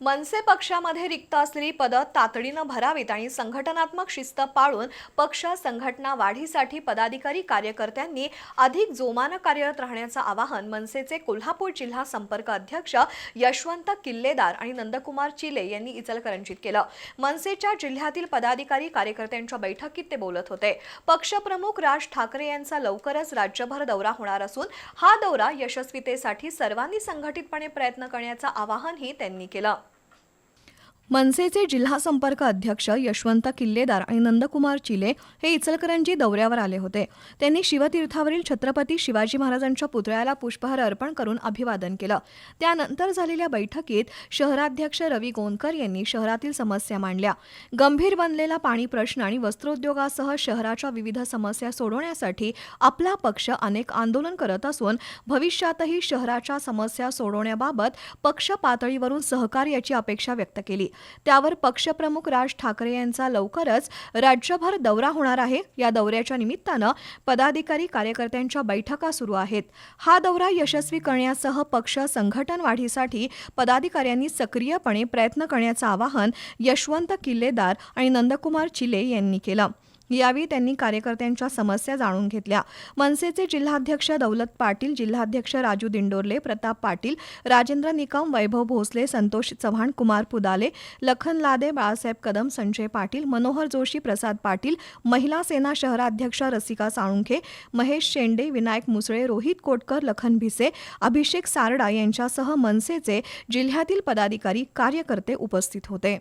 मनसे पक्षामध्ये रिक्त असलेली पदं तातडीनं भरावीत आणि संघटनात्मक शिस्त पाळून पक्ष संघटना वाढीसाठी पदाधिकारी कार्यकर्त्यांनी अधिक जोमानं कार्यरत राहण्याचं आवाहन मनसेचे कोल्हापूर जिल्हा संपर्क अध्यक्ष यशवंत किल्लेदार आणि नंदकुमार चिले यांनी इचलकरंजीत केलं। मनसेच्या जिल्ह्यातील पदाधिकारी कार्यकर्त्यांच्या बैठकीत ते बोलत होते। पक्षप्रमुख राज ठाकरे यांचा लवकरच राज्यभर दौरा होणार असून हा दौरा यशस्वीतेसाठी सर्वांनी संघटितपणे प्रयत्न करण्याचं आवाहनही त्यांनी केलं। मनसेचे जिल्हा संपर्क अध्यक्ष यशवंत किल्लेदार आणि नंदकुमार चिले हे इचलकरंजी दौऱ्यावर आले होते। त्यांनी शिवतीर्थावरील छत्रपती शिवाजी महाराजांच्या पुतळ्याला पुष्पहार अर्पण करून अभिवादन केलं। त्यानंतर झालेल्या बैठकीत शहराध्यक्ष रवी गोंदकर यांनी शहरातील समस्या मांडल्या। गंभीर बनलेला पाणी प्रश्न आणि वस्त्रोद्योगासह शहराच्या विविध समस्या सोडवण्यासाठी आपला पक्ष अनेक आंदोलन करत असून भविष्यातही शहराच्या समस्या सोडवण्याबाबत पक्ष पातळीवरून सहकार्याची अपेक्षा व्यक्त केली। त्यावर पक्षप्रमुख राज ठाकरे यांचा लवकरच राज्यभर दौरा होणार आहे। या दौऱ्याच्या निमित्तानं पदाधिकारी कार्यकर्त्यांच्या बैठका सुरू आहेत। हा दौरा यशस्वी करण्यासह पक्ष संघटन वाढीसाठी पदाधिकाऱ्यांनी सक्रियपणे प्रयत्न करण्याचं आवाहन यशवंत किल्लेदार आणि नंदकुमार चिले यांनी केलं। यावेळी त्यांनी कार्यकर्त्यांच्या समस्या जाणून घेतल्या। मनसेचे जिल्हाध्यक्ष दौलत पाटील, जिल्हाध्यक्ष राजू दिंडोरले, प्रताप पाटील, राजेंद्र निकम, वैभव भोसले, संतोष चव्हाण, कुमार पुदाले, लखन लादे, बाळासाहेब कदम, संजय पाटील, मनोहर जोशी, प्रसाद पाटील, महिला सेना शहराध्यक्ष रसिका साळुंखे, महेश शेंडे, विनायक मुसळे, रोहित कोटकर, लखन भिसे, अभिषेक सारडा यांच्यासह मनसेचे जिल्ह्यातील पदाधिकारी कार्यकर्ते उपस्थित होते।